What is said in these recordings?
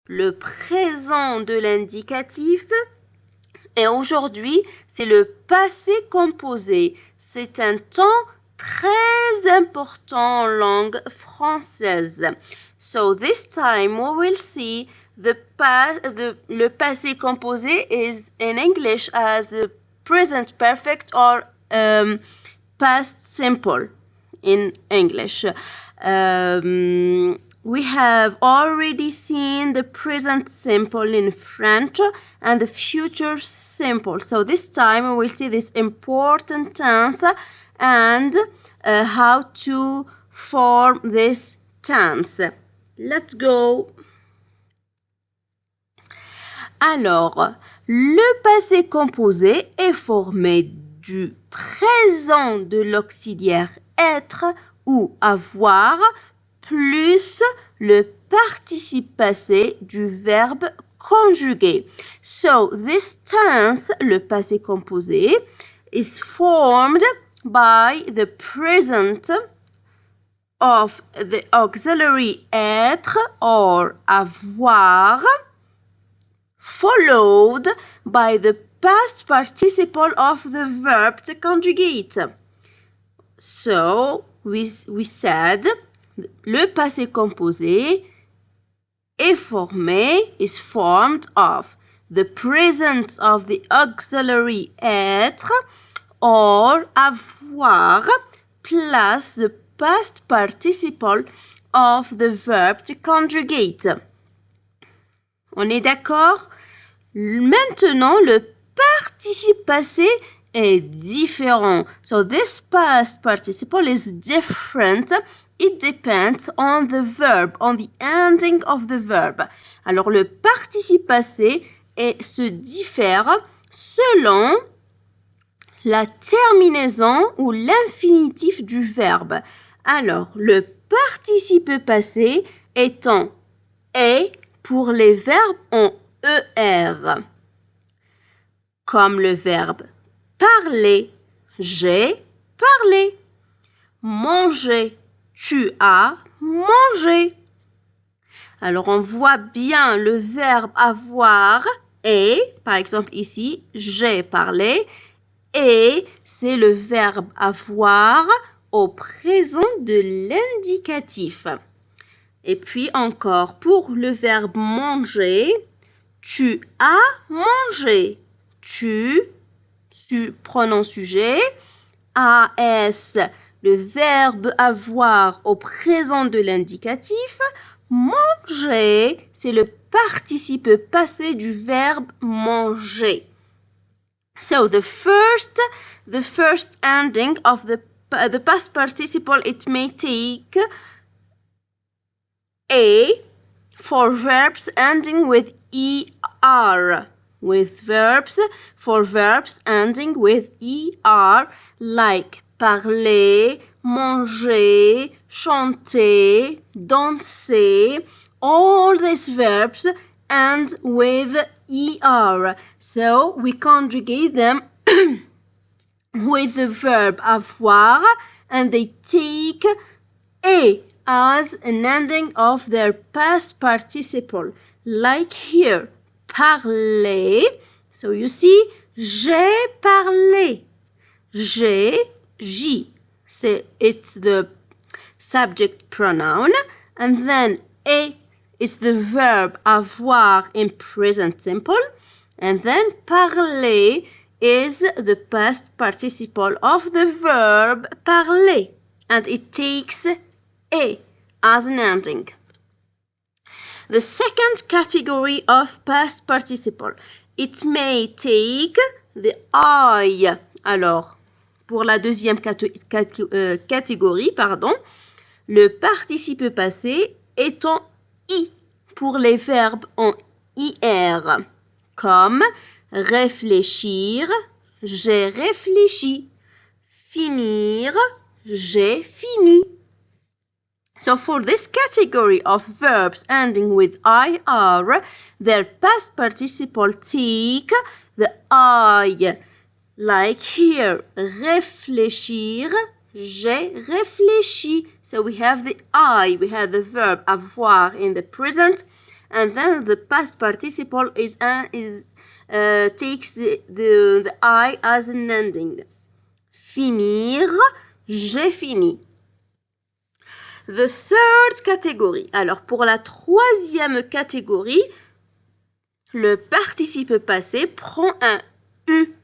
le présent de l'indicatif. Et aujourd'hui, c'est le passé composé. C'est un temps très important en langue française. So this time we will see le passé composé is in English as the present perfect or past simple in English. We have already seen the present simple in French and the future simple. So this time we will see this important tense and how to form this tense. Let's go. Alors, le passé composé est formé du présent de l'auxiliaire être ou avoir plus le participe passé du verbe conjugué. So, this tense, le passé composé, is formed by the present of the auxiliary être or avoir followed by the past participle of the verb to conjugate. So, we said, le passé composé est formé, is formed of the present of the auxiliary être or avoir plus the past participle of the verb to conjugate. On est d'accord? Maintenant, le participe passé est différent. So this past participle is different. It depends on the verb, on the ending of the verb. Alors, le participe passé se diffère selon la terminaison ou l'infinitif du verbe. Alors, le participe passé étant est pour les verbes en ER, comme le verbe parler, j'ai parlé, manger, tu as mangé. Alors, on voit bien le verbe avoir et, par exemple ici, j'ai parlé, et c'est le verbe avoir au présent de l'indicatif. Et puis encore, pour le verbe manger, tu as mangé. Tu, pronom sujet, as, le verbe avoir au présent de l'indicatif. Manger, c'est le participe passé du verbe manger. So the first ending of the past participle, it may take a for verbs ending with er. For verbs ending with er, like parler, manger, chanter, danser. All these verbs end with er. So we conjugate them with the verb avoir and they take a as an ending of their past participle. Like here, parler. So you see, j'ai parlé. J'ai, it's the subject pronoun. And then a is the verb avoir in present simple. And then parler is the past participle of the verb parler. And it takes a as an ending. The second category of past participle, it may take the I. Alors, pour la deuxième catégorie, le participe passé est en I pour les verbes en IR, comme réfléchir, j'ai réfléchi, finir, j'ai fini. So for this category of verbs ending with IR, their past participle take the I. Like here, réfléchir, j'ai réfléchi. So we have the I, we have the verb avoir in the present, and then the past participle takes the I as an ending. Finir, j'ai fini. The third category. Alors, pour la troisième catégorie, le participe passé prend un U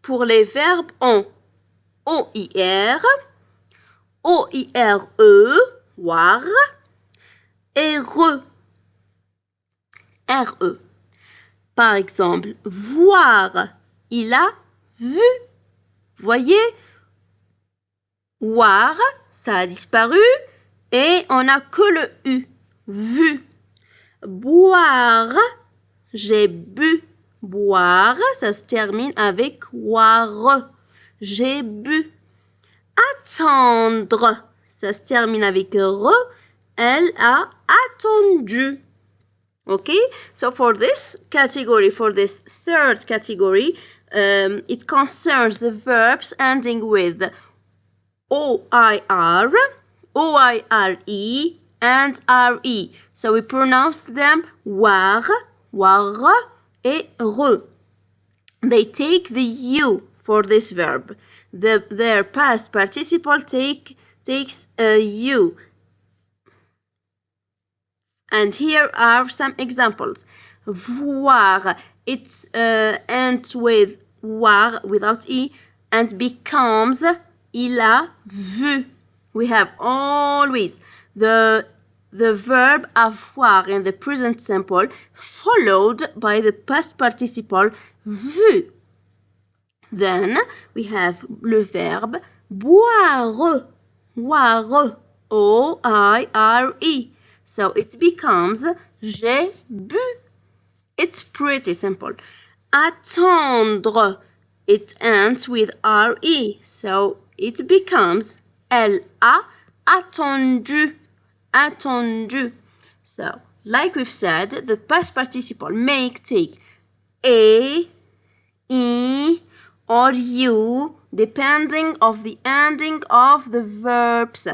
pour les verbes en OIR, OIRE, voir, et RE. Par exemple, voir, il a vu. Voyez, voir, ça a disparu et on n'a que le U. Vu. Boire, j'ai bu. Boire, ça se termine avec boire. J'ai bu. Attendre, ça se termine avec re. Elle a attendu. Okay, so for this category, for this third category, it concerns the verbs ending with OIR, OIRE, and RE. So we pronounce them war, war, et re. They take the U for this verb. Their past participle takes a U. And here are some examples. Voir, it ends with voir without e and becomes il a vu. We have always the verb avoir in the present simple followed by the past participle vu. Then we have le verbe boire, boire, O-I-R-E. So it becomes j'ai bu. It's pretty simple. Attendre, it ends with R-E. So it becomes elle a attendu. Attendu. So, like we've said, the past participle may take a, e, or u, depending of the ending of the verbs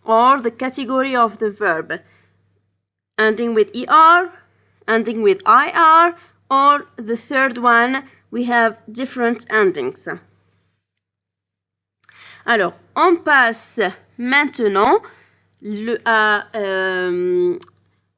or the category of the verb. Ending with er, ending with ir, or the third one, we have different endings. Alors, on passe maintenant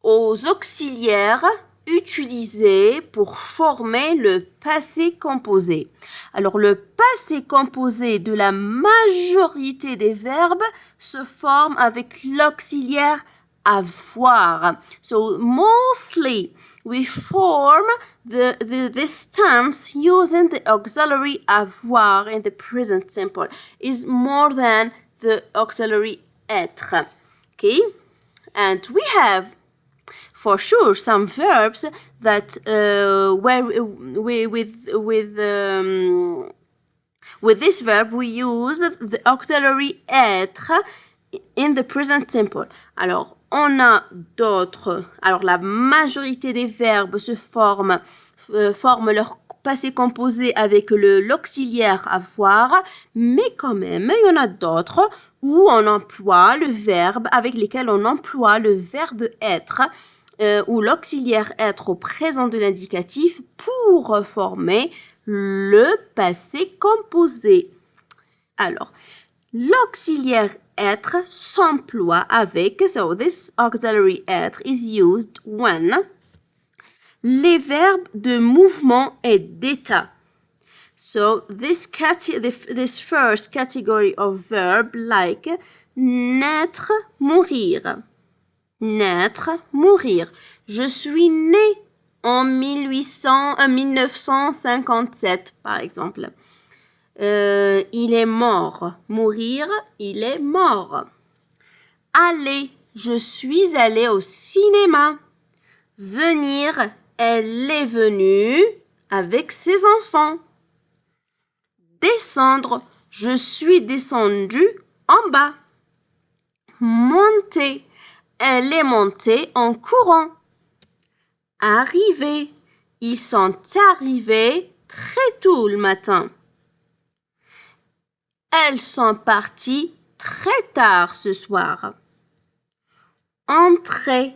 aux auxiliaires utilisés pour former le passé composé. Alors, le passé composé de la majorité des verbes se forme avec l'auxiliaire avoir. So, mostly we form this tense using the auxiliary avoir in the present simple. Is more than the auxiliary être. Okay? And we have for sure some verbs that with this verb we use the auxiliary être in the present simple. Alors, on a d'autres. Alors, la majorité des verbes se forment leur passé composé avec l'auxiliaire avoir, mais quand même, il y en a d'autres où on emploie le verbe, avec lesquels on emploie le verbe être ou l'auxiliaire être au présent de l'indicatif pour former le passé composé. Alors, l'auxiliaire être s'emploie avec, so this auxiliary être is used when les verbes de mouvement et d'état. So this first category of verb like naître, mourir. Naître, mourir. Je suis né en 1957, par exemple. Il est mort. Mourir, il est mort. Aller, je suis allé au cinéma. Venir, elle est venue avec ses enfants. Descendre, je suis descendu en bas. Monter, elle est montée en courant. Arriver, ils sont arrivés très tôt le matin. Elles sont parties très tard ce soir. Entrer,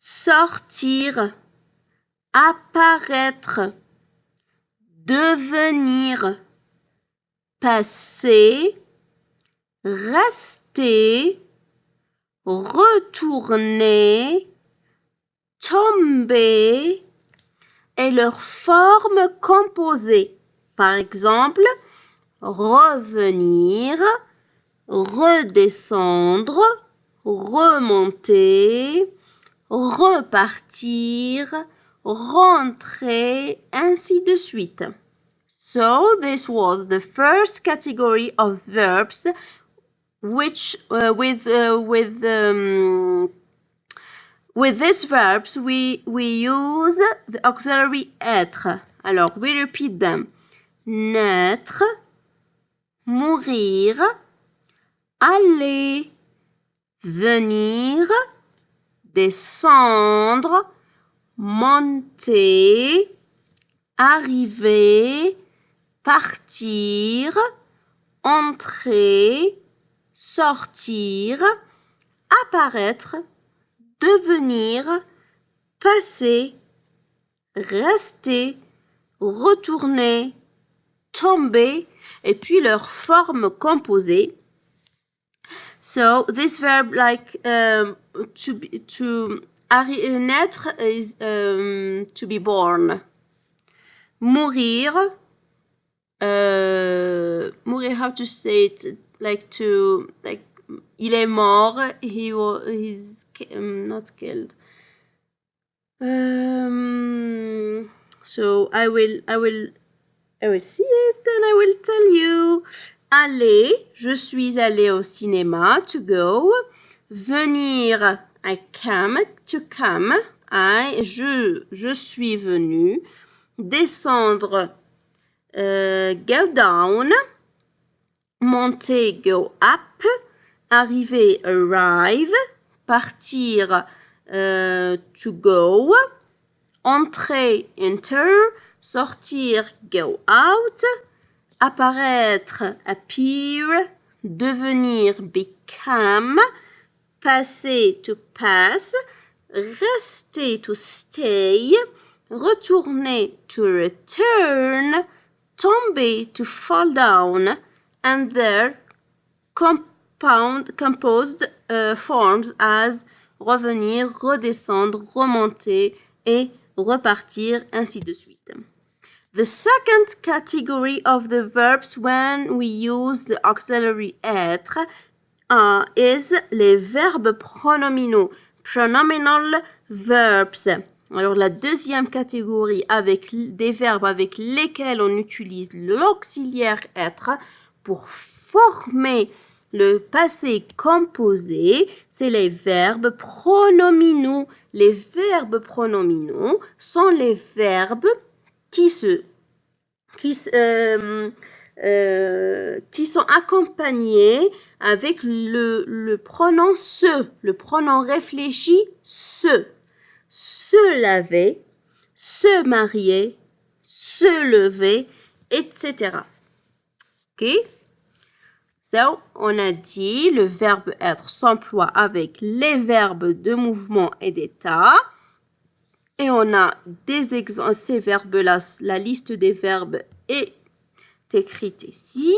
sortir, apparaître, devenir, passer, rester, retourner, tomber et leurs formes composées. Par exemple, revenir, redescendre, remonter, repartir, rentrer, ainsi de suite. So this was the first category of verbs which with these verbs we use the auxiliary être. Alors, we repeat them. Naître, mourir, aller, venir, descendre, monter, arriver, partir, entrer, sortir, apparaître, devenir, passer, rester, retourner, tomber, et puis leur forme composée. So this verb like naître is to be born. Mourir, mourir, how to say it, like to, like, il est mort, he's not killed. So I will see it and I will tell you. Aller, je suis allée au cinéma, to go. Venir, I came, to come. Je suis venue. Descendre, go down. Monter, go up. Arriver, arrive. Partir, to go. Entrer, enter. Sortir, go out. Apparaître, appear. Devenir, become. Passer, to pass. Rester, to stay. Retourner, to return. Tomber, to fall down. And their composed forms as revenir, redescendre, remonter et repartir, ainsi de suite. The second category of the verbs when we use the auxiliary être is les verbes pronominaux, pronominal verbs. Alors la deuxième catégorie avec des verbes avec lesquels on utilise l'auxiliaire être pour former le passé composé, c'est les verbes pronominaux. Les verbes pronominaux sont les verbes qui sont accompagnés avec le pronom se, le pronom réfléchi se laver, se marier, se lever, etc. Ok? So, on a dit le verbe être s'emploie avec les verbes de mouvement et d'état. Et on a des exemples, ces verbes-là, la liste des verbes est écrite ici.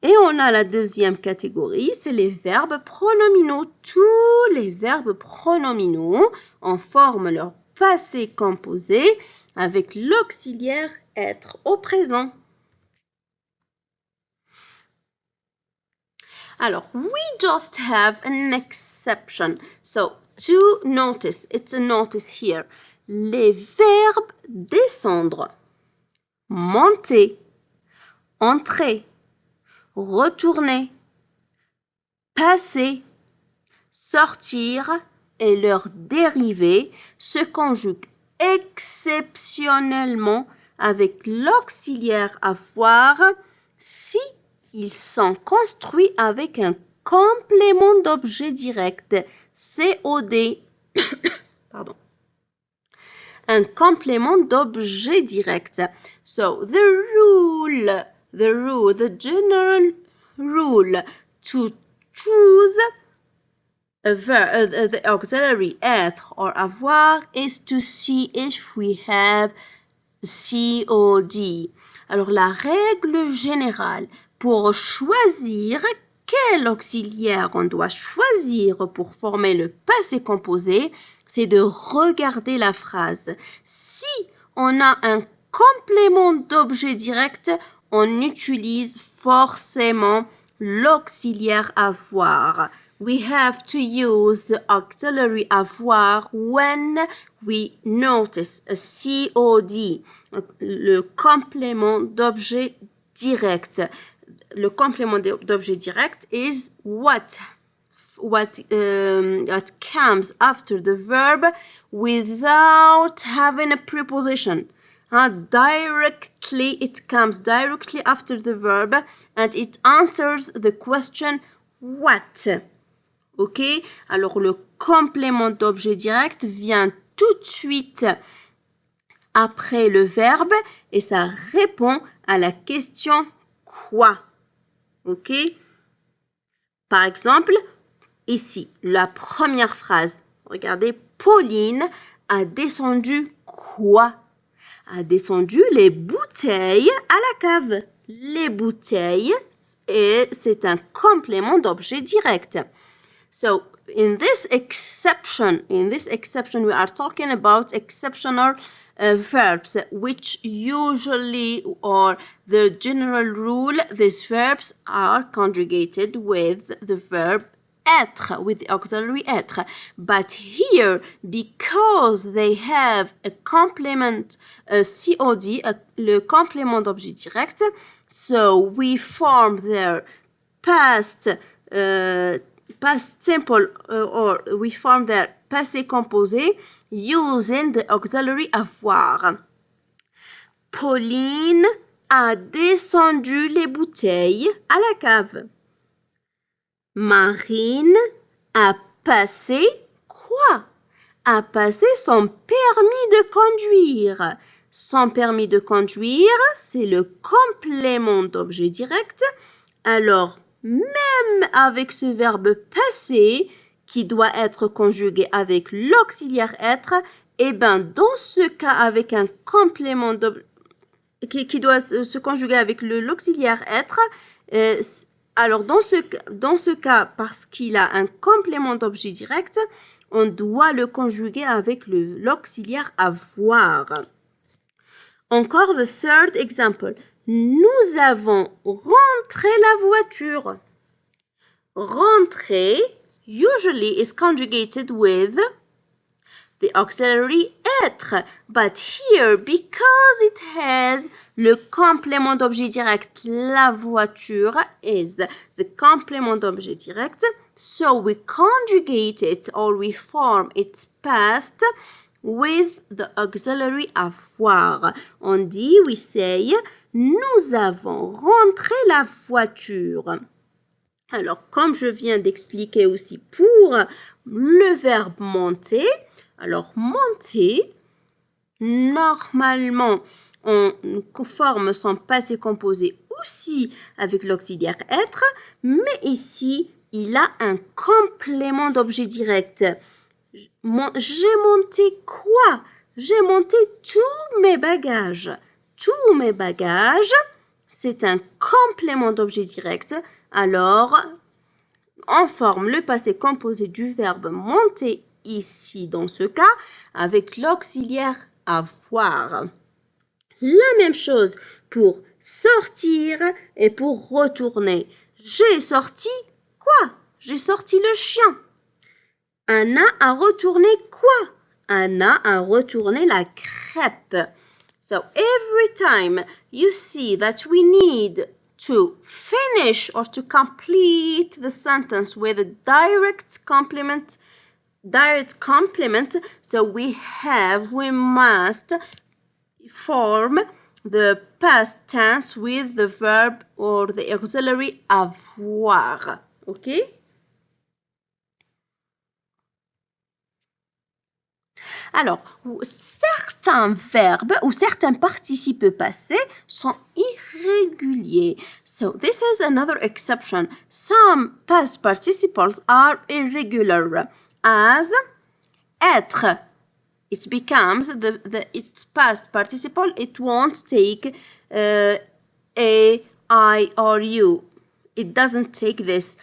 Et on a la deuxième catégorie, c'est les verbes pronominaux. Tous les verbes pronominaux, on forme leur passé composé avec l'auxiliaire être au présent. Alors, we just have an exception. So, to notice, it's a notice here. Les verbes descendre, monter, entrer, retourner, passer, sortir et leurs dérivés se conjuguent exceptionnellement avec l'auxiliaire avoir si ils sont construits avec un complément d'objet direct, COD. Pardon. Un complément d'objet direct. So, the general rule to choose the auxiliary être or avoir is to see if we have COD. Alors, la règle générale pour choisir quel auxiliaire on doit choisir pour former le passé composé, c'est de regarder la phrase. Si on a un complément d'objet direct, on utilise forcément l'auxiliaire avoir. We have to use the auxiliary avoir when we notice a COD, le complément d'objet direct. Le complément d'objet direct is what comes after the verb without having a preposition. It comes directly after the verb and it answers the question what. Ok? Alors, le complément d'objet direct vient tout de suite après le verbe et ça répond à la question quoi. Ok? Par exemple, ici, la première phrase. Regardez, Pauline a descendu quoi? A descendu les bouteilles à la cave. Les bouteilles, c'est un complément d'objet direct. So, in this exception, we are talking about exceptional verbs, which usually, or the general rule, these verbs are conjugated with the verb être, with the auxiliary être. But here, because they have a complement, COD, le complément d'objet direct, so we form their past simple or we form their passé composé using the auxiliary avoir. Pauline a descendu les bouteilles à la cave. Marine a passé quoi? A passé son permis de conduire. Son permis de conduire, c'est le complément d'objet direct. Alors, même avec ce verbe passé qui doit être conjugué avec l'auxiliaire être, eh bien, dans ce cas, avec un complément qui doit se conjuguer avec l'auxiliaire être, alors dans ce cas, parce qu'il a un complément d'objet direct, on doit le conjuguer avec l'auxiliaire avoir. Encore the third example. Nous avons rentré la voiture. Rentrer usually is conjugated with the auxiliary être. But here, because it has le complément d'objet direct, la voiture is the complément d'objet direct, so we conjugate it or we form its past with the auxiliary avoir. On dit, we say, nous avons rentré la voiture. Alors, comme je viens d'expliquer aussi pour le verbe monter, alors monter, normalement, on forme son passé composé aussi avec l'auxiliaire être, mais ici, il a un complément d'objet direct. J'ai monté quoi? J'ai monté tous mes bagages. Tous mes bagages, c'est un complément d'objet direct. Alors, on forme le passé composé du verbe monter ici, dans ce cas, avec l'auxiliaire avoir. La même chose pour sortir et pour retourner. J'ai sorti quoi? J'ai sorti le chien. Anna a retourné quoi? Anna a retourné la crêpe. So every time you see that we need to finish or to complete the sentence with a direct complement, so we must form the past tense with the verb or the auxiliary avoir. Okay? Alors, certains verbes ou certains participes passés sont irréguliers. So, this is another exception. Some past participles are irregular, as être. It becomes its past participle. It won't take a, I, or you. It doesn't take this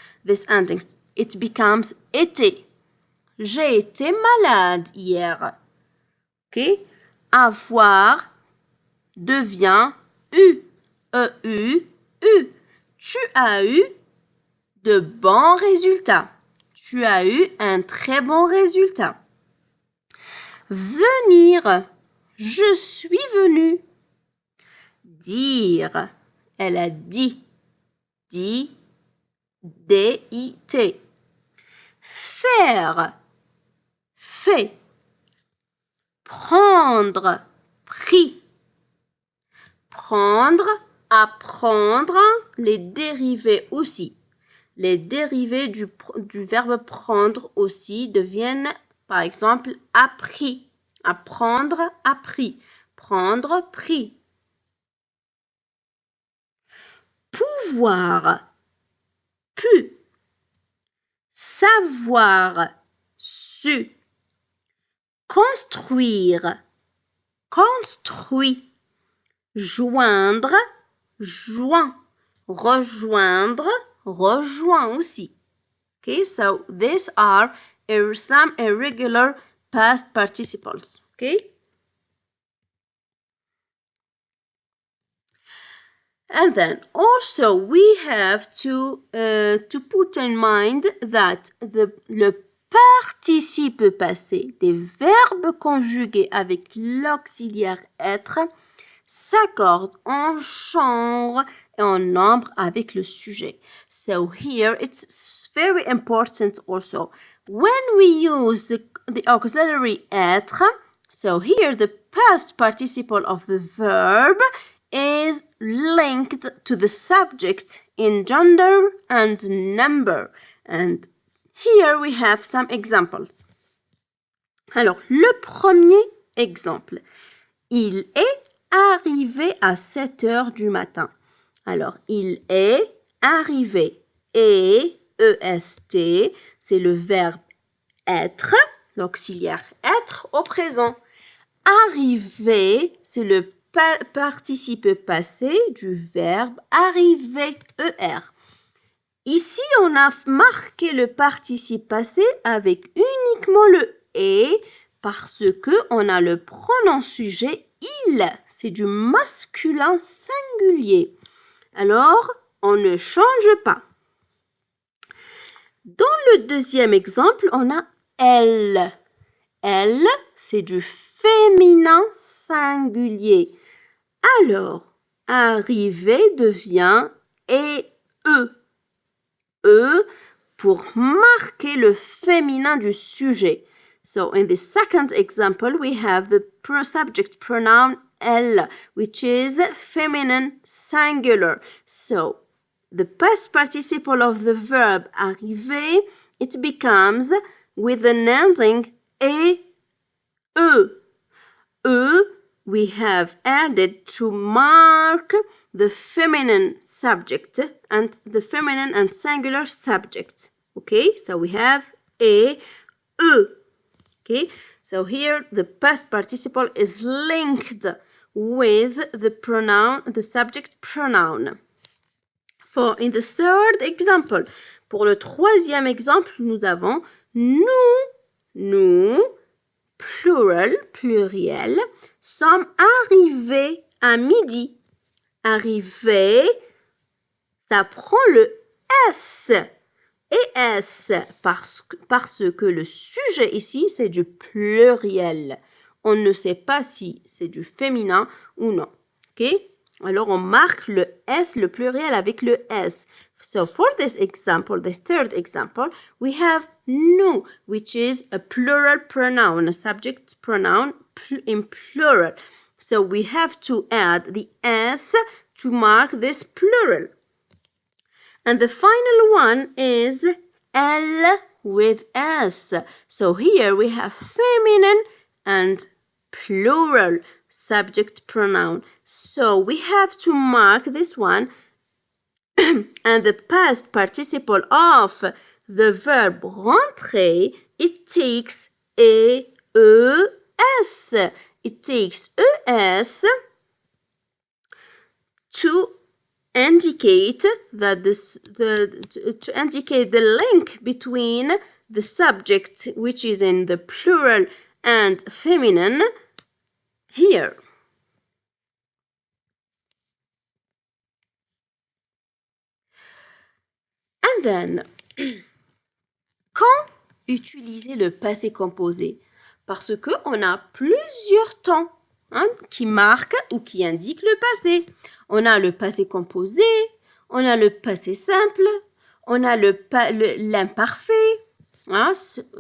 ending. It becomes été. J'ai été malade hier. OK? Avoir devient eu. EU, eu. Tu as eu de bons résultats. Tu as eu un très bon résultat. Venir. Je suis venu. Dire. Elle a dit. Dit. D-I-T. Faire. Fait. Prendre. Pris. Prendre. Apprendre. Les dérivés aussi. Les dérivés du verbe prendre aussi deviennent, par exemple, appris. Apprendre, appris. Prendre, pris. Pouvoir. Pu. Savoir. Su. Construire. Construit. Joindre. Joint. Rejoindre. Rejoint aussi. Okay, so these are some irregular past participles. Okay? And then also we have to put in mind that le participe passé des verbes conjugués avec l'auxiliaire être s'accorde en genre et en nombre avec le sujet. So here it's very important also. When we use the auxiliary être, so here the past participle of the verb is linked to the subject in gender and number. And here we have some examples. Alors, le premier exemple. Il est arrivé à 7 heures du matin. Alors, il est arrivé. Et, E-S-T, c'est le verbe être, l'auxiliaire être au présent. Arriver, c'est le participe passé du verbe arriver, ER. Ici, on a marqué le participe passé avec uniquement le et parce que on a le pronom sujet il. C'est du masculin singulier. Alors, on ne change pas. Dans le deuxième exemple, on a elle. Elle, c'est du féminin singulier. Alors, arriver devient et e. E pour marquer le féminin du sujet. So, in the second example, we have the subject pronoun elle, which is feminine singular. So, the past participle of the verb arriver, it becomes with an ending e. E, we have added to mark the feminine subject and the feminine and singular subject. Okay, so we have e. Okay, so here the past participle is linked with the pronoun, the subject pronoun. For in the third example, pour le troisième exemple, nous avons nous, plural, pluriel, sommes arrivés à midi. Arrivé, ça prend le S. Et S, parce que le sujet ici, c'est du pluriel. On ne sait pas si c'est du féminin ou non. OK? Alors, on marque le S, le pluriel avec le S. So, for this example, the third example, we have nous, which is a plural pronoun, a subject pronoun in plural. So, we have to add the S to mark this plural. And the final one is elle with S. So, here we have feminine and plural subject pronoun. So we have to mark this one and the past participle of the verb rentrer, it takes ES. It takes ES to indicate that to indicate the link between the subject, which is in the plural and feminine, here. And then, quand utiliser le passé composé? Parce qu'on a plusieurs temps qui marquent ou qui indiquent le passé. On a le passé composé, on a le passé simple, on a l'imparfait.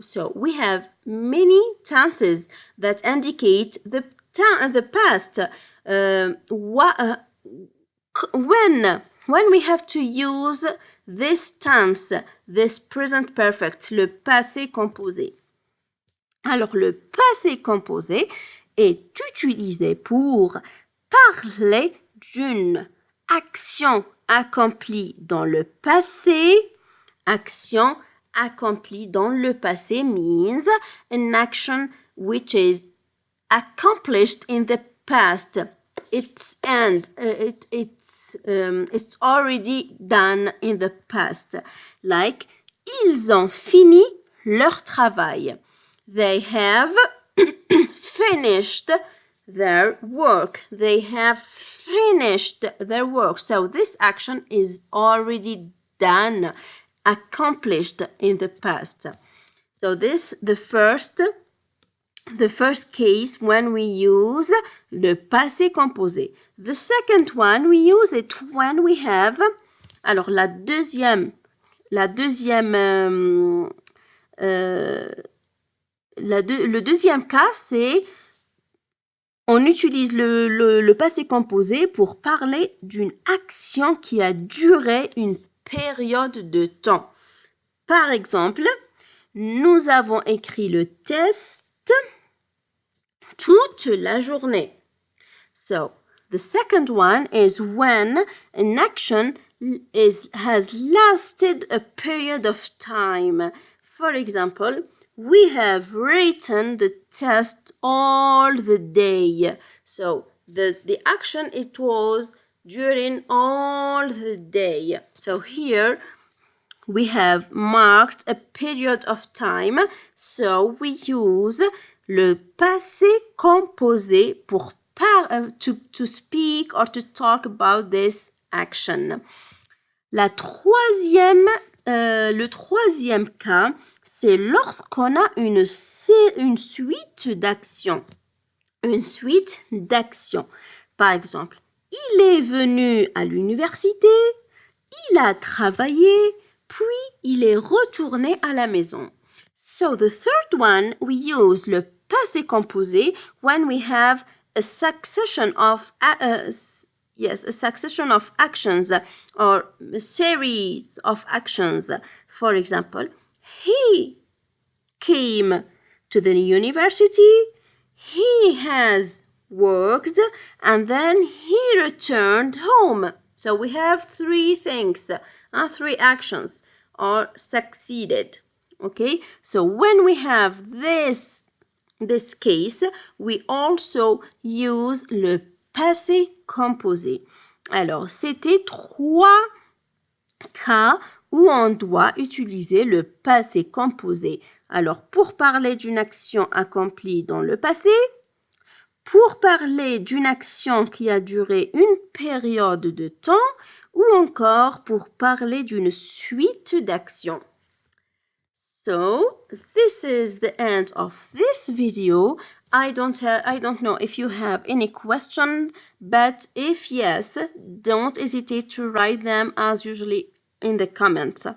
So we have many tenses that indicate the past. When we have to use this tense, this present perfect, le passé composé. Alors, le passé composé est utilisé pour parler d'une action accomplie dans le passé. Action accomplie dans le passé means an action which is accomplished in the past. It's already done in the past. Like, ils ont fini leur travail. They have finished their work. They have finished their work. So this action is already done, accomplished in the past. So this the first case when we use le passé composé. The second one, we use it when we have, alors le deuxième cas, c'est on utilise le passé composé pour parler d'une action qui a duré une période de temps. Par exemple, nous avons écrit le test toute la journée. So, the second one is when an action has lasted a period of time. For example, we have written the test all the day. So, the action, it was during all the day. So, here we have marked a period of time. So, we use le passé composé pour to speak or to talk about this action. Le troisième cas, c'est lorsqu'on a une suite d'actions. Une suite d'actions. Par exemple, il est venu à l'université, il a travaillé, puis il est retourné à la maison. So the third one, we use le passé composé when we have a succession of actions or a series of actions. For example, he came to the university, he has worked, and then he returned home. So we have three things, three actions, or succeeded. Okay, so when we have this case, we also use le passé composé. Alors, c'était 3 cas où on doit utiliser le passé composé. Alors, pour parler d'une action accomplie dans le passé, pour parler d'une action qui a duré une période de temps, ou encore pour parler d'une suite d'actions. So, this is the end of this video. I don't know if you have any questions, but if yes, don't hesitate to write them as usually in the comments.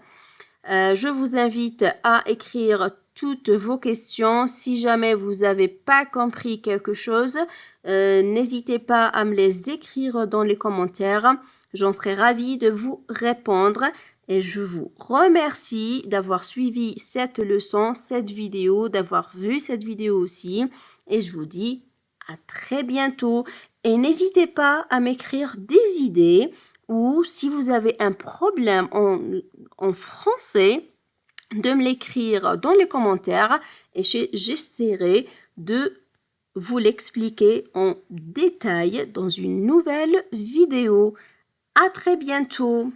Je vous invite à écrire toutes vos questions. Si jamais vous n'avez pas compris quelque chose, n'hésitez pas à me les écrire dans les commentaires. J'en serai ravie de vous répondre. Et je vous remercie d'avoir suivi cette leçon, cette vidéo, d'avoir vu cette vidéo aussi. et je vous dis à très bientôt. Et n'hésitez pas à m'écrire des idées ou si vous avez un problème en français, de me l'écrire dans les commentaires et j'essaierai de vous l'expliquer en détail dans une nouvelle vidéo. À très bientôt.